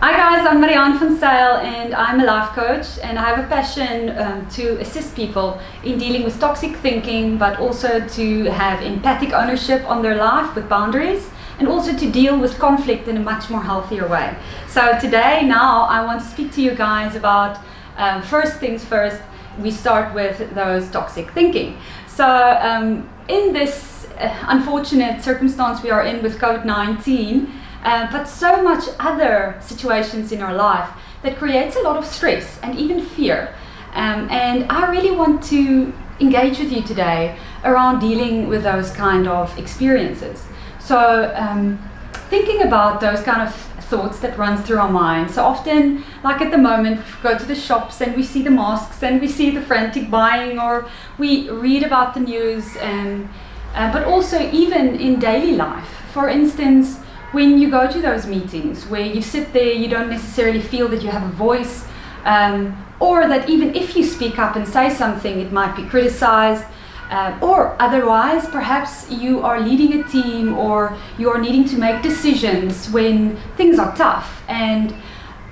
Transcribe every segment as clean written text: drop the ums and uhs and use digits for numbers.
Hi guys, I'm Mariaan van Zyl and I'm a life coach, and I have a passion to assist people in dealing with toxic thinking, but also to have empathic ownership on their life with boundaries, and also to deal with conflict in a much more healthier way. So today, now, I want to speak to you guys about first things first. We start with those toxic thinking. So in this unfortunate circumstance we are in with COVID-19, but so much other situations in our life that creates a lot of stress and even fear. And I really want to engage with you today around dealing with those kind of experiences. So thinking about those kind of thoughts that runs through our mind. So often, like at the moment, we go to the shops and we see the masks and we see the frantic buying, or we read about the news, but also even in daily life. For instance, when you go to those meetings where you sit there, you don't necessarily feel that you have a voice, or that even if you speak up and say something, it might be criticized, or otherwise, perhaps you are leading a team or you are needing to make decisions when things are tough. And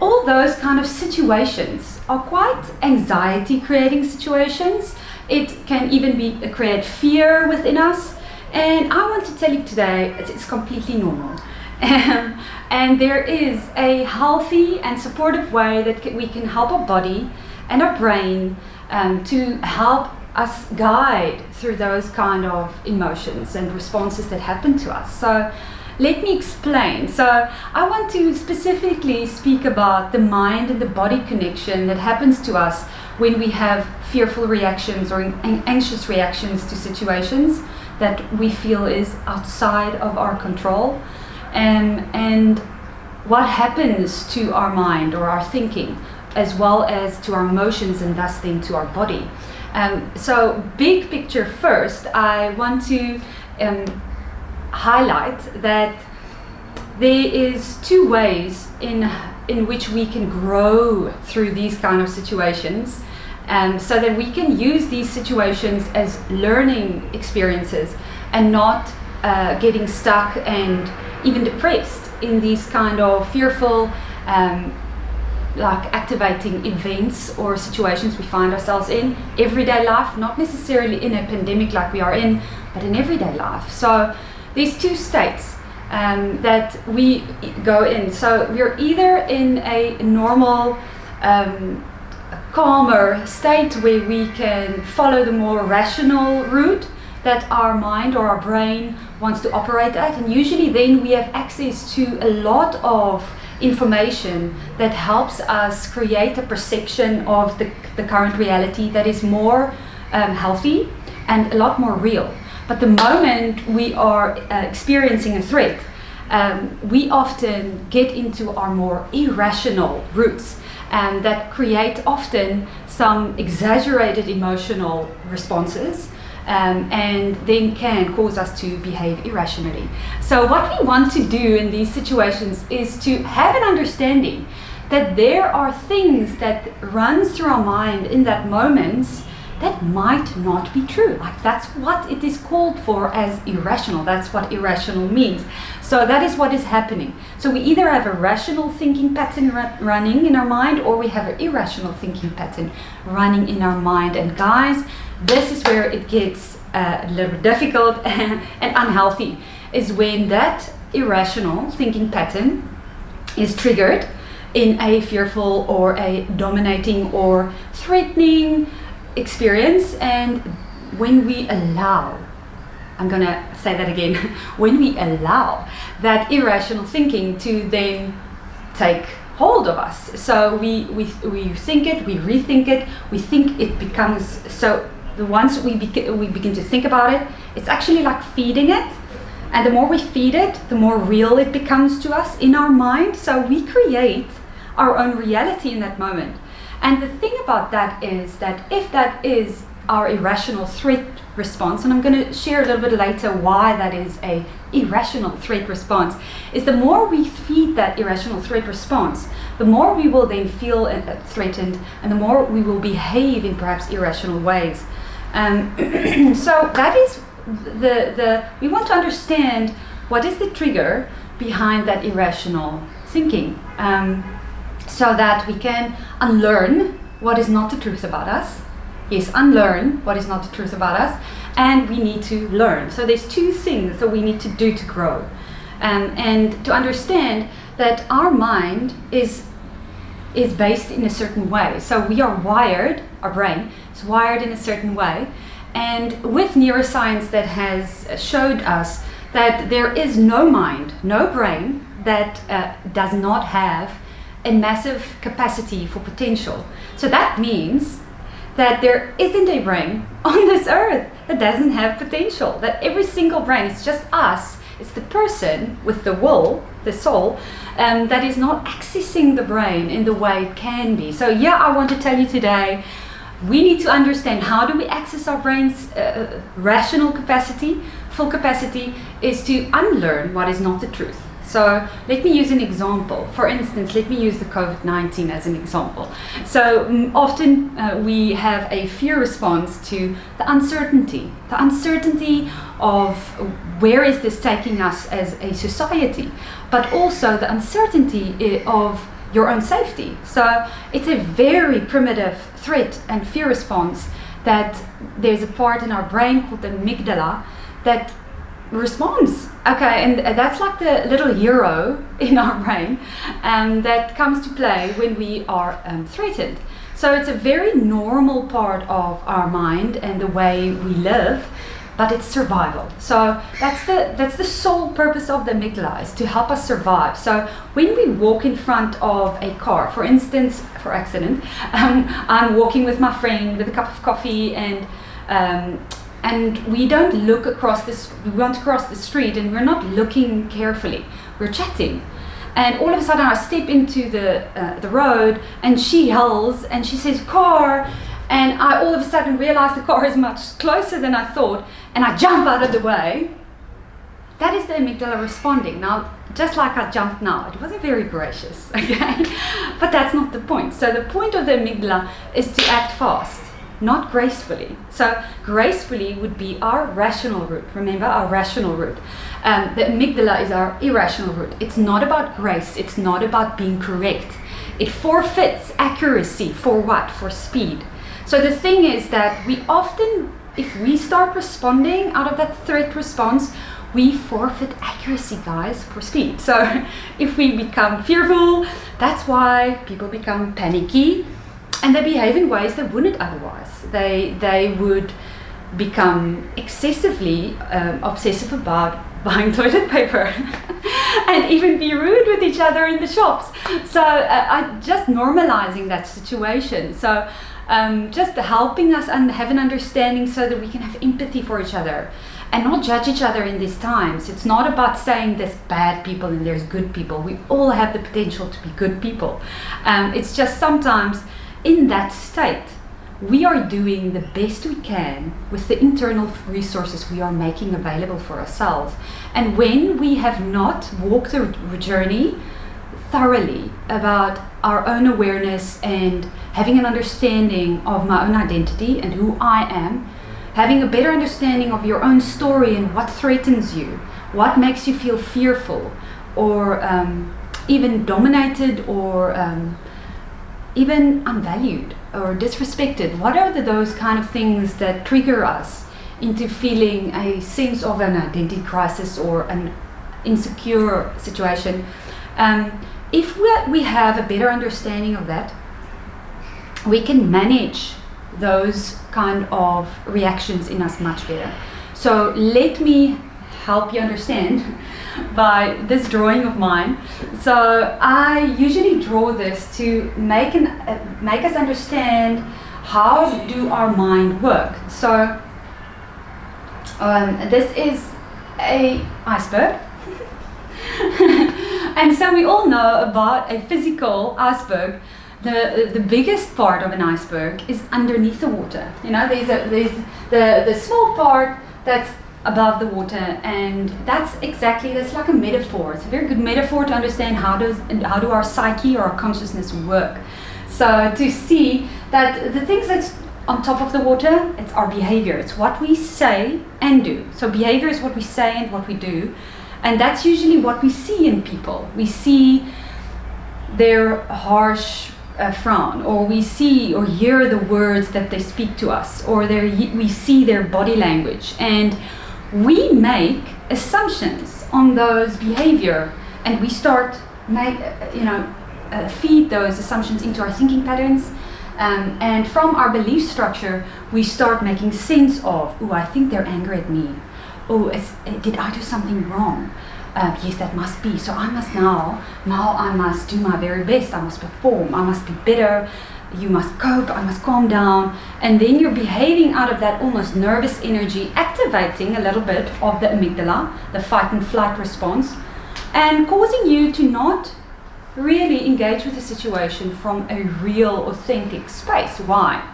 all those kind of situations are quite anxiety-creating situations. It can even create fear within us. And I want to tell you today, it's completely normal. And there is a healthy and supportive way that we can help our body and our brain to help us guide through those kind of emotions and responses that happen to us. So let me explain. So I want to specifically speak about the mind and the body connection that happens to us when we have fearful reactions or anxious reactions to situations that we feel is outside of our control. And what happens to our mind or our thinking, as well as to our emotions and thus then to our body. So big picture first, I want to highlight that there is two ways in which we can grow through these kind of situations, so that we can use these situations as learning experiences and not getting stuck and even depressed in these kind of fearful, like activating events or situations we find ourselves in everyday life, not necessarily in a pandemic like we are in, but in everyday life. So there's two states that we go in. So we're either in a normal, calmer state where we can follow the more rational route that our mind or our brain wants to operate at, and usually then we have access to a lot of information that helps us create a perception of the current reality that is more healthy and a lot more real. But the moment we are experiencing a threat, we often get into our more irrational routes, and that create often some exaggerated emotional responses, and then can cause us to behave irrationally. So what we want to do in these situations is to have an understanding that there are things that runs through our mind in that moment that might not be true. Like, that's what it is called for as irrational. That's what irrational means. So that is what is happening. So we either have a rational thinking pattern running in our mind, or we have an irrational thinking pattern running in our mind. And guys, this is where it gets a little bit difficult and unhealthy, is when that irrational thinking pattern is triggered in a fearful or a dominating or threatening experience. And when we allow, I'm gonna say that again, when we allow that irrational thinking to then take hold of us. So we think it, we rethink it, we think it becomes, so once we begin to think about it, it's actually like feeding it. And the more we feed it, the more real it becomes to us in our mind. So we create our own reality in that moment. And the thing about that is that if that is our irrational threat response, and I'm going to share a little bit later why that is a irrational threat response, is the more we feed that irrational threat response, the more we will then feel threatened, and the more we will behave in perhaps irrational ways. So that is we want to understand what is the trigger behind that irrational thinking. so that we can unlearn what is not the truth about us. Yes, unlearn what is not the truth about us, and we need to learn. So there's two things that we need to do to grow, and to understand that our mind is based in a certain way. So we are wired, our brain is wired in a certain way, and with neuroscience that has showed us that there is no mind, no brain that does not have a massive capacity for potential. So that means that there isn't a brain on this earth that doesn't have potential, that every single brain, it's just us, it's the person with the will, the soul, that is not accessing the brain in the way it can be. So yeah, I want to tell you today, we need to understand how do we access our brain's rational capacity. Full capacity is to unlearn what is not the truth. So let me use an example. For instance, let me use the COVID-19 as an example. So often we have a fear response to the uncertainty of where is this taking us as a society, but also the uncertainty of your own safety. So it's a very primitive threat and fear response that there's a part in our brain called the amygdala that responds. Okay, and that's like the little hero in our brain that comes to play when we are threatened. So it's a very normal part of our mind and the way we live, but it's survival. So that's the sole purpose of the amygdala, is to help us survive. So when we walk in front of a car, for instance, for accident, I'm walking with my friend with a cup of coffee, and we don't look across this, we want to cross the street and we're not looking carefully, we're chatting. And all of a sudden I step into the road and she yells and she says, "Car!" And I all of a sudden realize the car is much closer than I thought, and I jump out of the way. That is the amygdala responding. Now, just like I jumped now, it wasn't very gracious, okay? But that's not the point. So the point of the amygdala is to act fast, not gracefully. So gracefully would be our rational route. Remember, our rational route. The amygdala is our irrational route. It's not about grace. It's not about being correct. It forfeits accuracy for what? For speed. So the thing is that we often, if we start responding out of that threat response, we forfeit accuracy, guys, for speed. So if we become fearful, that's why people become panicky. And they behave in ways they wouldn't otherwise. They would become excessively obsessive about buying toilet paper and even be rude with each other in the shops. So just normalizing that situation. So just helping us and have an understanding so that we can have empathy for each other and not judge each other in these times. It's not about saying there's bad people and there's good people. We all have the potential to be good people. It's just sometimes in that state, we are doing the best we can with the internal resources we are making available for ourselves. And when we have not walked the journey thoroughly about our own awareness and having an understanding of my own identity and who I am, having a better understanding of your own story and what threatens you, what makes you feel fearful or even dominated or even unvalued or disrespected. What are those kind of things that trigger us into feeling a sense of an identity crisis or an insecure situation? If we have a better understanding of that, we can manage those kind of reactions in us much better. So let me help you understand by this drawing of mine. So I usually draw this to make us understand how do our mind work. So this is a iceberg. And so we all know about a physical iceberg. The biggest part of an iceberg is underneath the water. You know, there's the small part that's above the water, and that's like a metaphor. It's a very good metaphor to understand how do our psyche or our consciousness work. So to see that the things that's on top of the water, it's our behavior. It's what we say and do. So behavior is what we say and what we do, and that's usually what we see in people. We see their harsh frown, or we see or hear the words that they speak to us, or we see their body language, and we make assumptions on those behavior, and we start feed those assumptions into our thinking patterns, and from our belief structure we start making sense of, oh, I think they're angry at me, oh, did I do something wrong? Yes, that must be. So I must now I must do my very best. I must perform. I must be better. You must cope. I must calm down. And then you're behaving out of that almost nervous energy, activating a little bit of the amygdala, the fight and flight response, and causing you to not really engage with the situation from a real, authentic space. Why?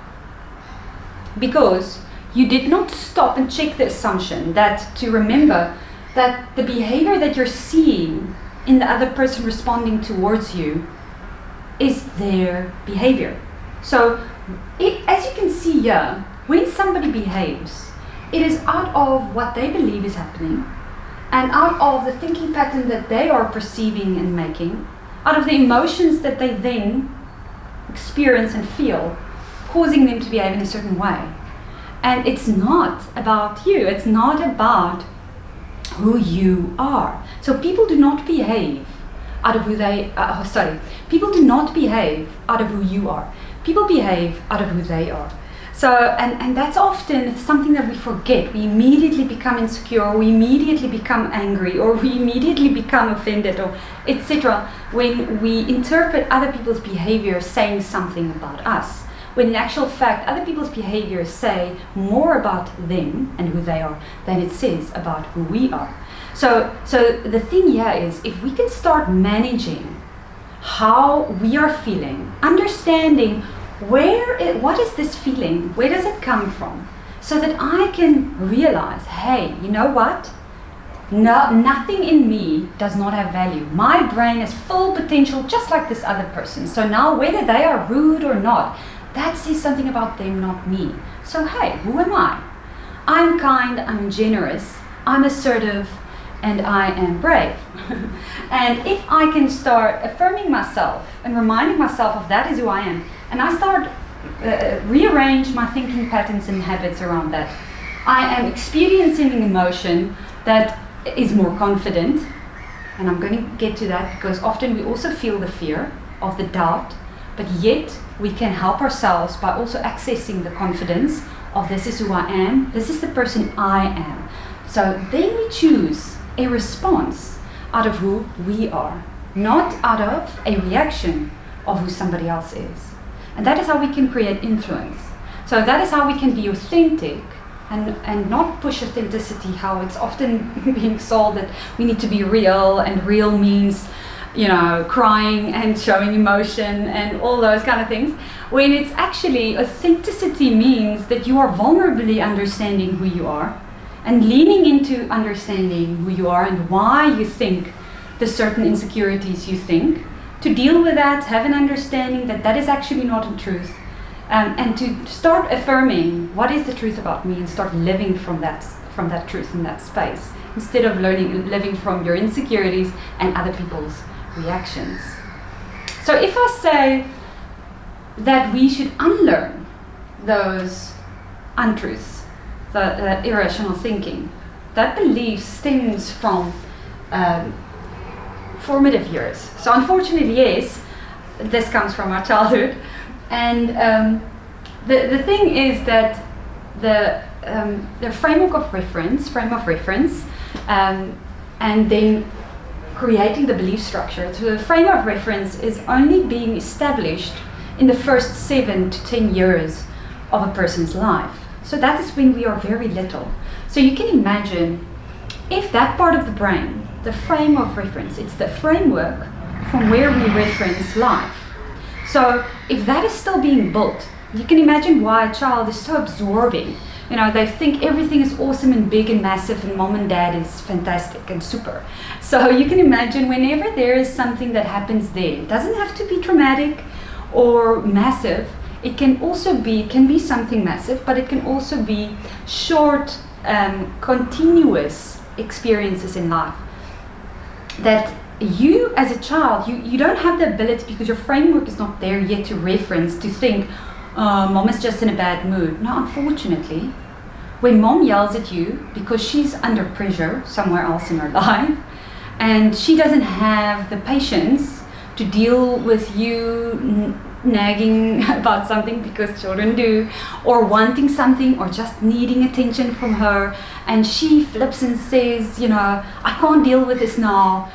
Because you did not stop and check the assumption to remember that the behavior that you're seeing in the other person responding towards you is their behavior. So, as you can see here, when somebody behaves, it is out of what they believe is happening, and out of the thinking pattern that they are perceiving and making, out of the emotions that they then experience and feel, causing them to behave in a certain way. And it's not about you, it's not about who you are. So people do not behave out of who they people do not behave out of who you are. People behave out of who they are. So, and that's often something that we forget. We immediately become insecure, we immediately become angry, or we immediately become offended, or etc. when we interpret other people's behavior saying something about us. When in actual fact, other people's behaviors say more about them and who they are than it says about who we are. So the thing here is, if we can start managing how we are feeling, understanding what is this feeling, where does it come from, so that I can realize, hey, you know what? No, nothing in me does not have value. My brain has full potential just like this other person. So now whether they are rude or not, that says something about them, not me. So hey, who am I? I'm kind, I'm generous, I'm assertive, and I am brave. And if I can start affirming myself and reminding myself of that is who I am, and I start rearrange my thinking patterns and habits around that, I am experiencing an emotion that is more confident, and I'm going to get to that because often we also feel the fear of the doubt, but yet we can help ourselves by also accessing the confidence of this is who I am, this is the person I am. So then we choose a response out of who we are, not out of a reaction of who somebody else is. And that is how we can create influence. So that is how we can be authentic and not push authenticity, how it's often being sold that we need to be real, and real means crying and showing emotion and all those kind of things, when it's actually authenticity means that you are vulnerably understanding who you are and leaning into understanding who you are and why you think the certain insecurities you think, to deal with that, have an understanding that that is actually not the truth, and to start affirming what is the truth about me and start living from that truth in that space, instead of living from your insecurities and other people's reactions. So if I say that we should unlearn those untruths, the irrational thinking, that belief stems from formative years. So unfortunately, yes, this comes from our childhood, and the thing is that the framework of reference, and then creating the belief structure. So the frame of reference is only being established in the first 7 to 10 years of a person's life. So that is when we are very little. So you can imagine if that part of the brain, the frame of reference, it's the framework from where we reference life. So if that is still being built, you can imagine why a child is so absorbing. They think everything is awesome and big and massive, and mom and dad is fantastic and super. So you can imagine whenever there is something that happens there, it doesn't have to be traumatic or massive. It can be something massive, but it can also be short, continuous experiences in life that you as a child, you don't have the ability, because your framework is not there yet to reference, to think, mom is just in a bad mood. No, unfortunately, when mom yells at you because she's under pressure somewhere else in her life, and she doesn't have the patience to deal with you nagging about something, because children do, or wanting something, or just needing attention from her, and she flips and says, I can't deal with this now,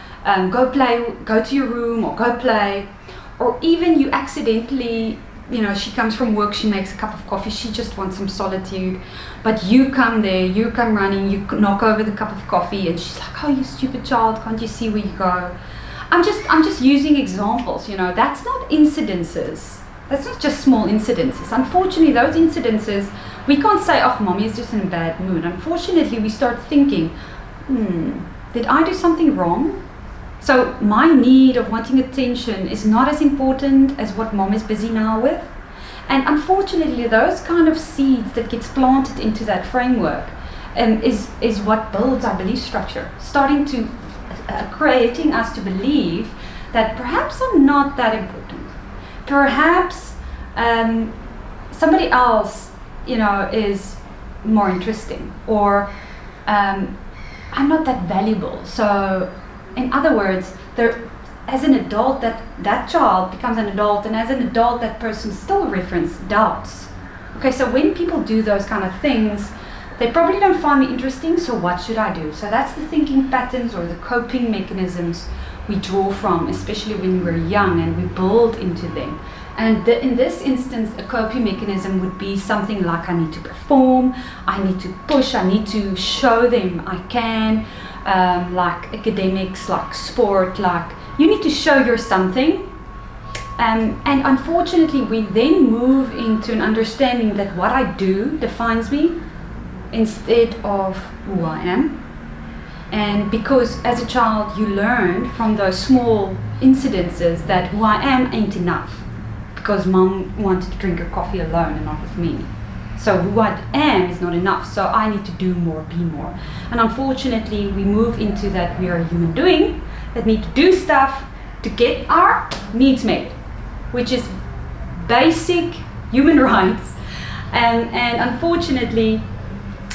go play, go to your room, or go play. Or even you accidentally, she comes from work, she makes a cup of coffee, she just wants some solitude, but you come there, you come running, you knock over the cup of coffee, and she's like, oh, you stupid child, can't you see where you go? I'm just using examples, that's not incidences. That's not just small incidences. Unfortunately, those incidences, we can't say, oh, mommy is just in a bad mood. Unfortunately, we start thinking, did I do something wrong? So my need of wanting attention is not as important as what mom is busy now with. And unfortunately, those kind of seeds that gets planted into that framework is what builds our belief structure, starting to creating us to believe that perhaps I'm not that important. Perhaps somebody else, is more interesting, or I'm not that valuable. So, in other words, as an adult, that child becomes an adult, and as an adult, that person still references doubts. Okay, so when people do those kind of things, they probably don't find me interesting, so what should I do? So that's the thinking patterns or the coping mechanisms we draw from, especially when we're young, and we build into them. And in this instance, a coping mechanism would be something like, I need to perform, I need to push, I need to show them I can, like academics, like sport, like you need to show you're something. And unfortunately, we then move into an understanding that what I do defines me, instead of who I am. And because as a child you learned from those small incidences that who I am ain't enough, because mom wanted to drink her coffee alone and not with me. So who I am is not enough, so I need to do more, be more. And unfortunately we move into that we are a human being that need to do stuff to get our needs met, which is basic human rights. And unfortunately,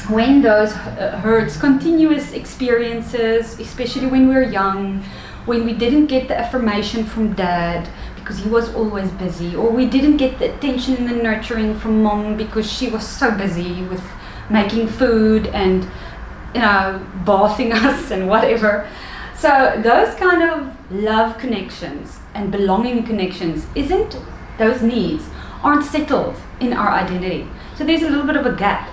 when those hurts, continuous experiences, especially when we were young, when we didn't get the affirmation from dad because he was always busy, or we didn't get the attention and the nurturing from mom because she was so busy with making food and bathing us and whatever. So those kind of love connections and belonging connections, those needs aren't settled in our identity. So there's a little bit of a gap.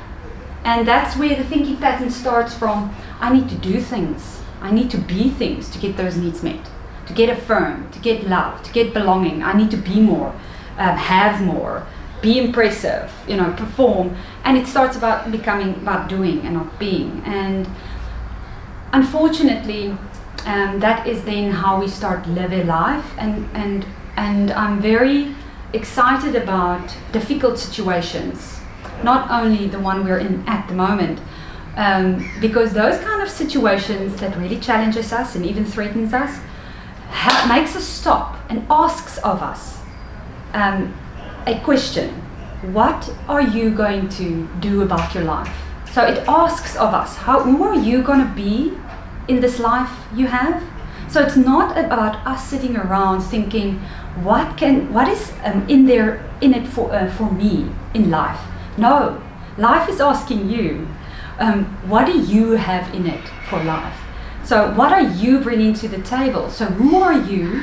And that's where the thinking pattern starts from. I need to do things. I need to be things to get those needs met, to get affirmed, to get loved, to get belonging. I need to be more, have more, be impressive, perform. And it starts becoming about doing and not being. And unfortunately, that is then how we start living life. And I'm very excited about difficult situations. Not only the one we're in at the moment, because those kind of situations that really challenges us and even threatens us makes us stop and asks of us a question. What are you going to do about your life? So it asks of us, who are you going to be in this life you have? So it's not about us sitting around thinking, what is in it for me in life? No, life is asking you, what do you have in it for life? So what are you bringing to the table? So who are you?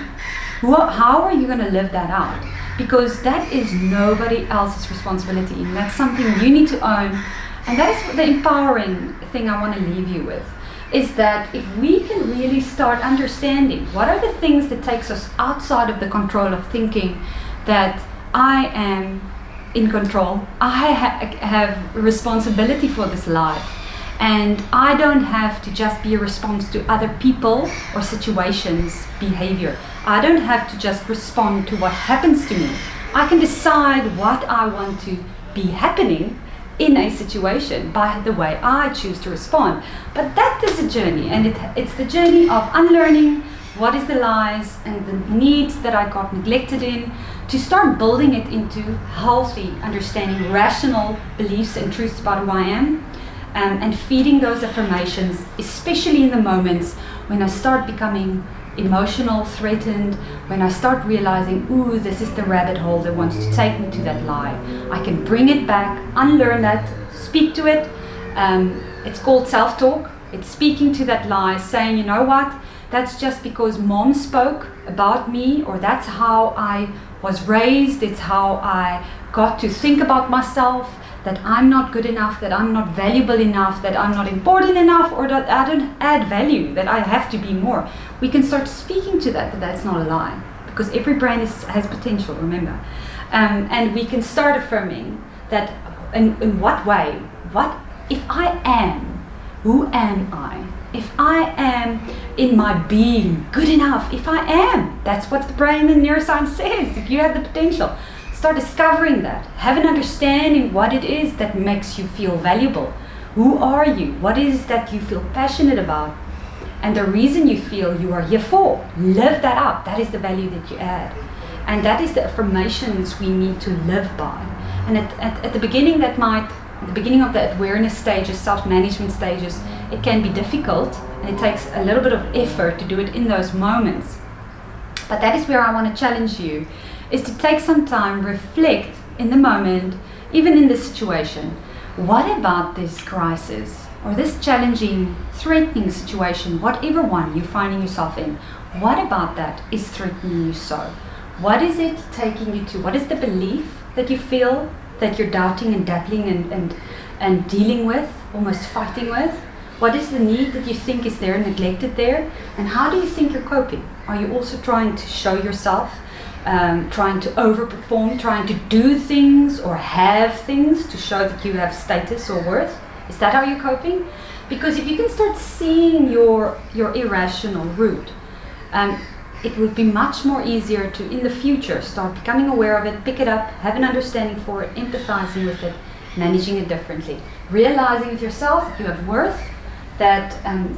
How are you going to live that out? Because that is nobody else's responsibility. And that's something you need to own. And that is the empowering thing I want to leave you with, is that if we can really start understanding what are the things that takes us outside of the control of thinking that I am in control, I have responsibility for this life, and I don't have to just be a response to other people or situations behavior. I don't have to just respond to what happens to me. I can decide what I want to be happening in a situation by the way I choose to respond. But that is a journey, and it's the journey of unlearning what is the lies and the needs that I got neglected in, to start building it into healthy understanding, rational beliefs and truths about who I am, and feeding those affirmations, especially in the moments when I start becoming emotional, threatened, when I start realizing, ooh, this is the rabbit hole that wants to take me to that lie. I can bring it back, unlearn that, speak to it. It's called self-talk. It's speaking to that lie, saying, you know what, that's just because mom spoke about me, or that's how I was raised, it's how I got to think about myself, that I'm not good enough, that I'm not valuable enough, that I'm not important enough, or that I don't add value, that I have to be more. We can start speaking to that, that's not a lie, because every brain has potential, remember. And we can start affirming that in what way, what if I am, who am I? If I am in my being good enough, if I am, that's what the brain and neuroscience says, if you have the potential. Start discovering that. Have an understanding what it is that makes you feel valuable. Who are you? What is that you feel passionate about? And the reason you feel you are here for. Live that up. That is the value that you add. And that is the affirmations we need to live by. And at the beginning, at the beginning of the awareness stages, self-management stages, it can be difficult, and it takes a little bit of effort to do it in those moments. But that is where I want to challenge you, is to take some time, reflect in the moment, even in this situation. What about this crisis, or this challenging, threatening situation, whatever one you're finding yourself in, what about that is threatening you so? What is it taking you to? What is the belief that you feel that you're doubting and dabbling and dealing with, almost fighting with? What is the need that you think is there, neglected there? And how do you think you're coping? Are you also trying to show yourself, trying to overperform, trying to do things or have things to show that you have status or worth? Is that how you're coping? Because if you can start seeing your irrational root, it would be much more easier to, in the future, start becoming aware of it, pick it up, have an understanding for it, empathizing with it, managing it differently. Realizing with yourself that you have worth, that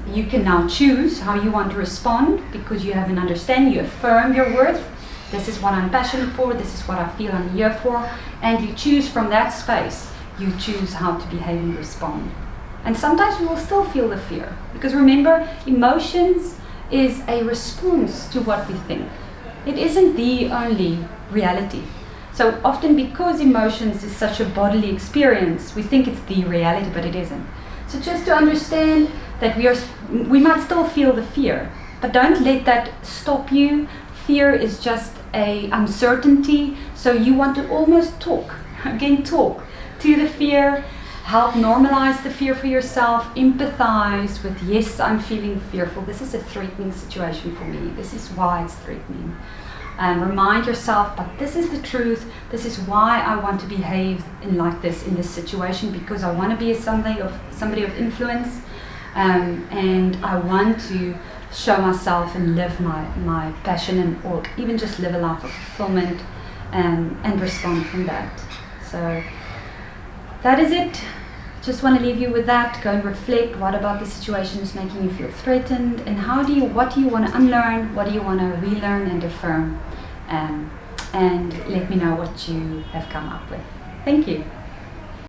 you can now choose how you want to respond because you have an understanding, you affirm your worth. This is what I'm passionate for, this is what I feel I'm here for, and you choose from that space, you choose how to behave and respond. And sometimes we will still feel the fear, because remember, emotions is a response to what we think. It isn't the only reality. So often, because emotions is such a bodily experience, we think it's the reality, but it isn't. So just to understand that we might still feel the fear, but don't let that stop you. Fear is just a uncertainty, so you want to almost talk to the fear, help normalize the fear for yourself, empathize with, yes, I'm feeling fearful, this is a threatening situation for me, this is why it's threatening. Remind yourself, but this is the truth, this is why I want to behave like this in this situation, because I want to be somebody of influence, and I want to show myself and live my passion, or even just live a life of fulfillment, and respond from that. So that is it. Just want to leave you with that. Go and reflect. What about the situation is making you feel threatened, and what do you want to unlearn? What do you want to relearn and affirm? And let me know what you have come up with. Thank you.